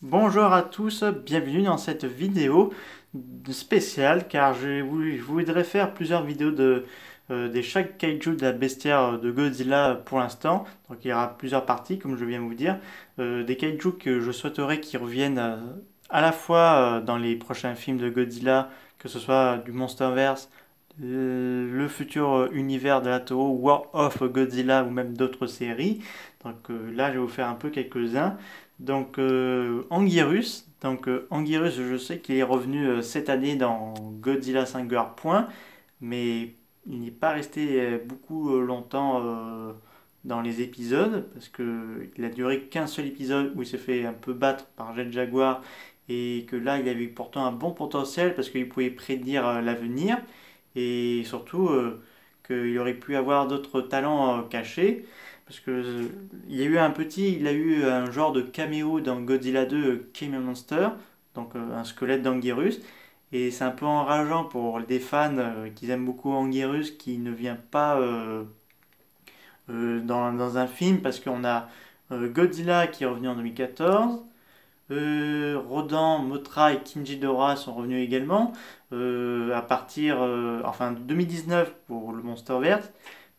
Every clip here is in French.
Bonjour à tous, bienvenue dans cette vidéo spéciale car je voudrais faire plusieurs vidéos des chaque kaiju de la bestiaire de Godzilla pour l'instant. Donc il y aura plusieurs parties comme je viens de vous dire. Des kaiju que je souhaiterais qu'ils reviennent à la fois dans les prochains films de Godzilla, que ce soit du Monsterverse, le futur univers de la Toho, War of Godzilla ou même d'autres séries. Donc là je vais vous faire un peu quelques-uns. Donc Anguirus, Anguirus, je sais qu'il est revenu cette année dans Godzilla Singular Point, mais il n'est pas resté beaucoup longtemps dans les épisodes parce que il a duré qu'un seul épisode où il s'est fait un peu battre par Jet Jaguar et que là il avait pourtant un bon potentiel parce qu'il pouvait prédire l'avenir et surtout qu'il aurait pu avoir d'autres talents cachés. Parce que il a eu un genre de caméo dans Godzilla 2 King of Monster, donc un squelette d'Anguirus. Et c'est un peu enrageant pour des fans qui aiment beaucoup Anguirus qui ne vient pas dans un film parce qu'on a Godzilla qui est revenu en 2014, Rodan, Mothra et Kingidora sont revenus également à partir enfin 2019 pour le Monsterverse.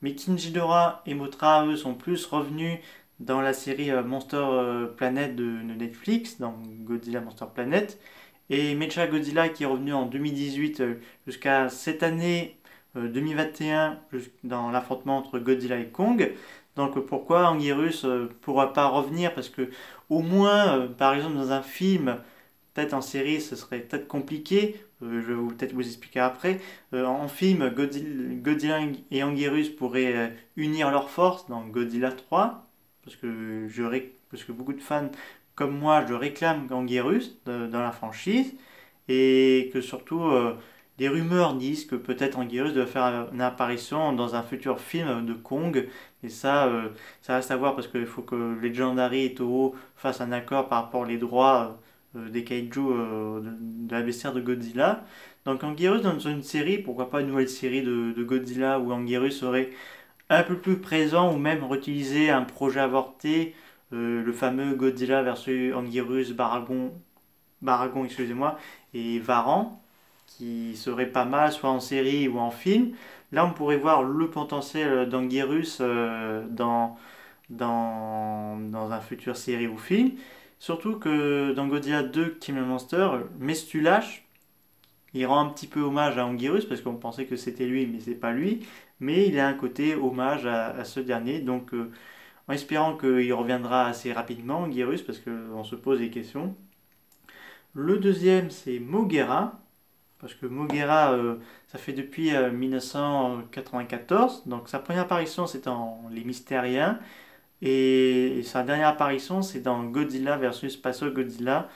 Mais Kingidora et Mothra, eux, sont plus revenus dans la série Monster Planet de Netflix, dans Godzilla Monster Planet. Et Mecha Godzilla qui est revenu en 2018 jusqu'à cette année 2021 dans l'affrontement entre Godzilla et Kong. Donc pourquoi Anguirus pourra pas revenir? Parce que au moins, par exemple dans un film, peut-être en série ce serait peut-être compliqué, je vais peut-être vous expliquer après. En film, Godzilla et Anguirus pourraient unir leurs forces dans Godzilla 3, parce que beaucoup de fans comme moi, je réclame Anguirus dans la franchise, et que surtout des rumeurs disent que peut-être Anguirus doit faire une apparition dans un futur film de Kong, et ça reste à voir parce qu'il faut que Legendary et Toho fassent un accord par rapport aux droits des kaiju de la bestiaire de Godzilla. Donc Anguirus dans une série, pourquoi pas une nouvelle série de Godzilla où Anguirus serait un peu plus présent ou même réutiliser un projet avorté, le fameux Godzilla versus Anguirus, Baragon, excusez-moi, et Varan, qui serait pas mal soit en série ou en film. Là, on pourrait voir le potentiel d'Anguirus dans un futur série ou film. Surtout que dans Godzilla 2, King of Monster, Mestulash, il rend un petit peu hommage à Anguirus parce qu'on pensait que c'était lui, mais c'est pas lui. Mais il a un côté hommage à ce dernier. Donc, en espérant qu'il reviendra assez rapidement, Anguirus, parce qu'on se pose des questions. Le deuxième, c'est Moguera. Parce que Moguera, ça fait depuis 1994. Donc, sa première apparition, c'est dans Les Mystériens. Et sa dernière apparition, c'est dans Godzilla versus Spaso Godzilla.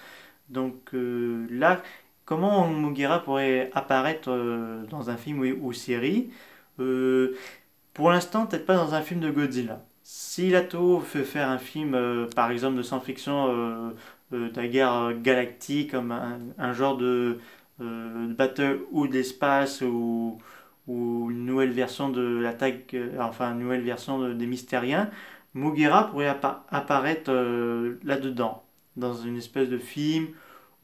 Donc là, comment Moguera pourrait apparaître dans un film ou série? Euh, pour l'instant, peut-être pas dans un film de Godzilla. Si Lato veut faire un film, par exemple, de science-fiction de la guerre galactique, comme un genre de Battle ou de l'espace, ou une nouvelle version de l'attaque, enfin une nouvelle version des Mystériens, Moguera pourrait apparaître là-dedans, dans une espèce de film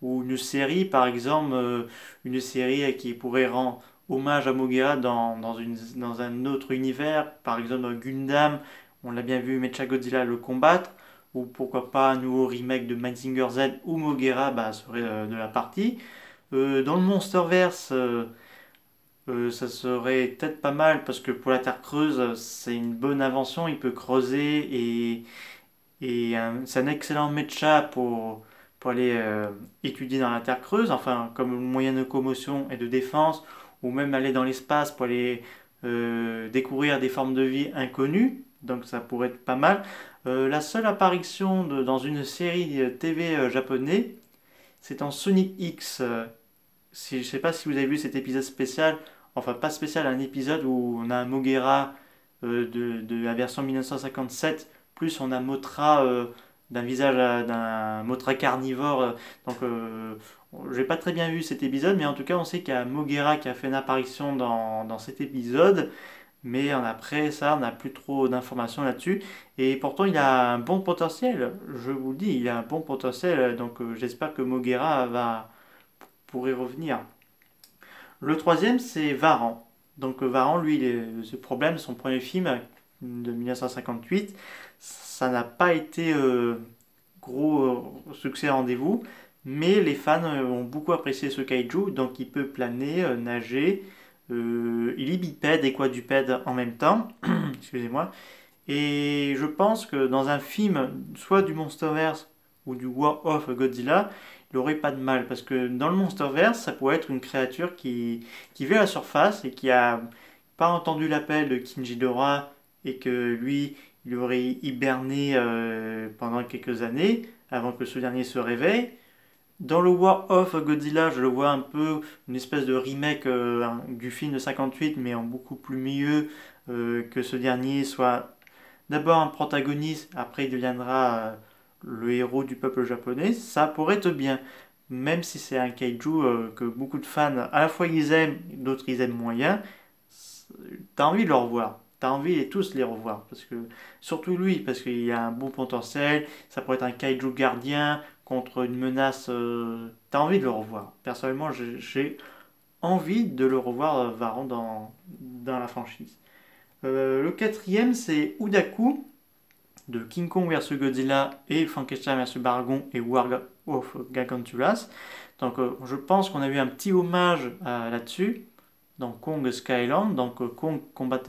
ou une série, par exemple, une série qui pourrait rendre hommage à Moguera dans un autre univers, par exemple dans Gundam, on l'a bien vu Mechagodzilla le combattre, ou pourquoi pas un nouveau remake de Mazinger Z où Moguera serait de la partie. Dans le Monsterverse, ça serait peut-être pas mal parce que pour la Terre creuse, c'est une bonne invention, il peut creuser c'est un excellent mecha pour aller étudier dans la Terre creuse, enfin comme moyen de locomotion et de défense, ou même aller dans l'espace pour aller découvrir des formes de vie inconnues, donc ça pourrait être pas mal. La seule apparition dans une série TV japonais, c'est en Sonic X. Je ne sais pas si vous avez vu cet épisode spécial, enfin pas spécial, un épisode où on a un Moguera de la version 1957, plus on a Mothra d'un visage d'un Mothra carnivore. Donc j'ai pas très bien vu cet épisode, mais en tout cas on sait qu'il y a Moguera qui a fait une apparition dans cet épisode. Mais après ça, on n'a plus trop d'informations là-dessus. Et pourtant, il a un bon potentiel. Je vous le dis, il a un bon potentiel. Donc j'espère que Moguera pourrait revenir. Le troisième, c'est Varan. Donc Varan, lui, ce problème, son premier film de 1958, ça n'a pas été gros succès rendez-vous, mais les fans ont beaucoup apprécié ce kaiju, donc il peut planer, nager, il est bipède et quadrupède en même temps, excusez-moi, et je pense que dans un film, soit du Monsterverse ou du War of Godzilla, il n'aurait pas de mal, parce que dans le Monsterverse, ça pourrait être une créature qui vit à la surface et qui a pas entendu l'appel de Kinjidora et que lui, il aurait hiberné pendant quelques années avant que ce dernier se réveille. Dans le War of Godzilla, je le vois un peu une espèce de remake du film de 58, mais en beaucoup plus mieux que ce dernier soit d'abord un protagoniste, après il deviendra le héros du peuple japonais. Ça pourrait être bien, même si c'est un kaiju que beaucoup de fans, à la fois ils aiment, d'autres ils aiment moyen. T'as envie de le revoir. T'as envie de tous les revoir. Parce que, surtout lui, parce qu'il a un bon potentiel. Ça pourrait être un kaiju gardien contre une menace. T'as envie de le revoir. Personnellement, j'ai envie de le revoir, Varan, dans la franchise. Le quatrième, c'est Udaku de King Kong vs Godzilla et Frankenstein vs Baragon et War of Gargantulas. Donc, je pense qu'on a eu un petit hommage là-dessus dans Kong Skyland. Donc Kong combat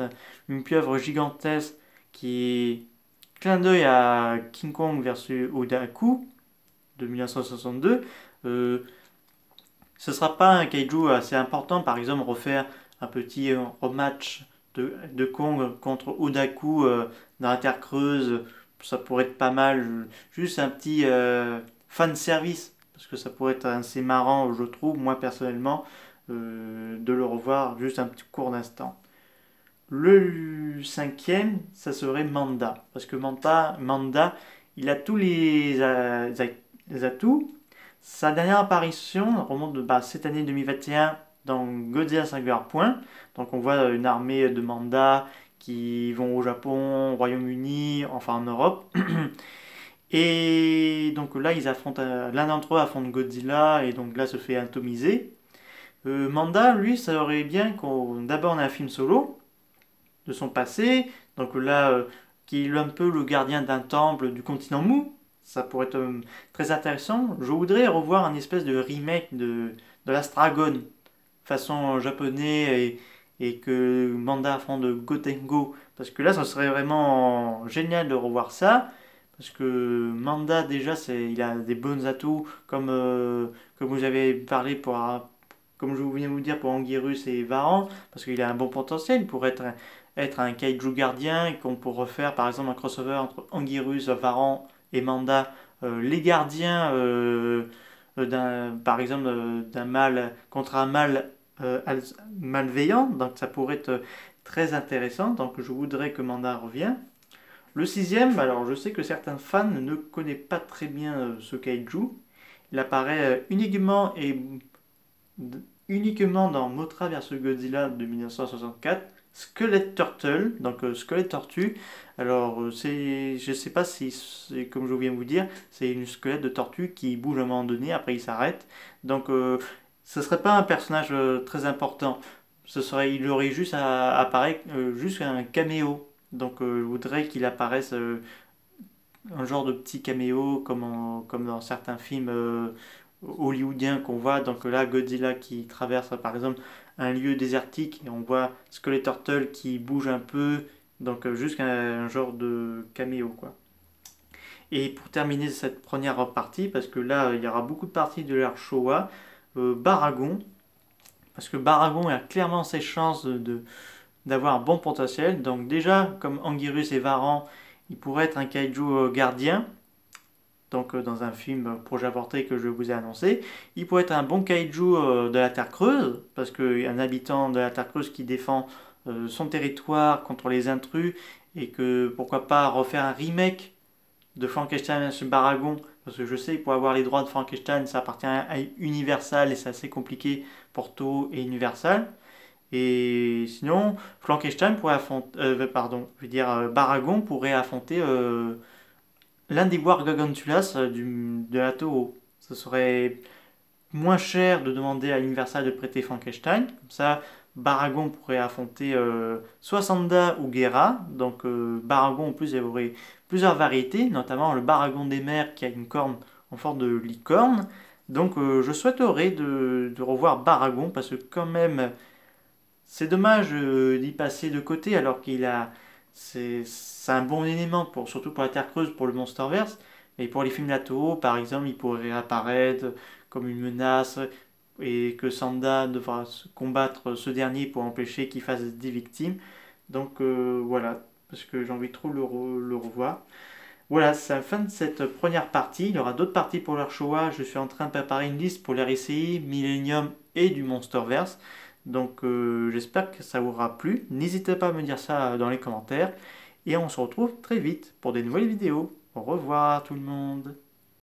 une pieuvre gigantesque qui est clin d'œil à King Kong versus Odaku de 1962. Ce sera pas un kaiju assez important, par exemple refaire un petit rematch de Kong contre Odaku dans la Terre creuse, ça pourrait être pas mal. Juste un petit fan service, parce que ça pourrait être assez marrant, je trouve, moi personnellement, de le revoir juste un petit court d'instant. Le cinquième, ça serait Manda. Parce que Manda, il a tous les atouts. Sa dernière apparition remonte de cette année 2021 dans Godzilla Singular Point. Donc on voit une armée de Manda qui vont au Japon, au Royaume-Uni, enfin en Europe. Et donc là, l'un d'entre eux affronte Godzilla et donc là se fait atomiser. Manda, lui, ça aurait bien qu'on d'abord on a un film solo de son passé, donc là, qui est un peu le gardien d'un temple du continent mou. Ça pourrait être très intéressant. Je voudrais revoir un espèce de remake de l'Astragon, façon japonais, et que Manda affronte Gotengo. Parce que là, ça serait vraiment génial de revoir ça. Parce que Manda, déjà, il a des bons atouts, comme vous avez parlé comme je viens de vous dire pour Anguirus et Varan, parce qu'il a un bon potentiel pour être un kaiju gardien et qu'on peut refaire par exemple un crossover entre Anguirus, Varan et Manda, les gardiens par exemple d'un mal contre un mal malveillant, donc ça pourrait être très intéressant, donc je voudrais que Manda revienne. Le sixième, alors je sais que certains fans ne connaissent pas très bien ce kaiju. Il apparaît uniquement dans Mothra vs Godzilla de 1964. Skelet Turtle, donc squelette tortue. Alors je sais pas si c'est comme je viens de vous dire, c'est une squelette de tortue qui bouge à un moment donné, après il s'arrête. Donc ce serait pas un personnage très important. Il aurait juste à apparaître juste un caméo. Donc je voudrais qu'il apparaisse un genre de petit caméo comme dans certains films hollywoodiens qu'on voit. Donc là, Godzilla qui traverse par exemple un lieu désertique et on voit Skeletortle qui bouge un peu. Donc juste un genre de caméo quoi. Et pour terminer cette première partie, parce que là il y aura beaucoup de parties de l'ère Showa, Baragon, parce que Baragon a clairement ses chances d'avoir un bon potentiel. Donc déjà, comme Anguirus et Varan, il pourrait être un kaiju gardien, donc dans un film Projet Avorté que je vous ai annoncé. Il pourrait être un bon kaiju de la Terre Creuse, parce qu'un habitant de la Terre Creuse qui défend son territoire contre les intrus, et que pourquoi pas refaire un remake de Frankenstein vs Baragon, parce que je sais que pour avoir les droits de Frankenstein, ça appartient à Universal et c'est assez compliqué pour Toho et Universal. Et sinon, Frankenstein pourrait affronter, pardon, je veux dire Baragon pourrait affronter l'un des War Gargantulas de la Toho. Ce serait moins cher de demander à Universal de prêter Frankenstein. Comme ça, Baragon pourrait affronter soit Sanda ou Guerra. Donc Baragon en plus, il y aurait plusieurs variétés, notamment le Baragon des mers qui a une corne en forme de licorne. Donc je souhaiterais de revoir Baragon parce que quand même c'est dommage d'y passer de côté alors qu'il a c'est un bon élément pour surtout pour la Terre creuse pour le Monsterverse. Et pour les films Lato, par exemple, il pourrait réapparaître comme une menace et que Sanda devra combattre ce dernier pour empêcher qu'il fasse des victimes. Donc voilà, parce que j'ai envie de trop le revoir. Voilà, c'est la fin de cette première partie. Il y aura d'autres parties pour leur Showa. Je suis en train de préparer une liste pour les RCI, Millennium et du Monsterverse. Donc j'espère que ça vous aura plu. N'hésitez pas à me dire ça dans les commentaires. Et on se retrouve très vite pour des nouvelles vidéos. Au revoir tout le monde.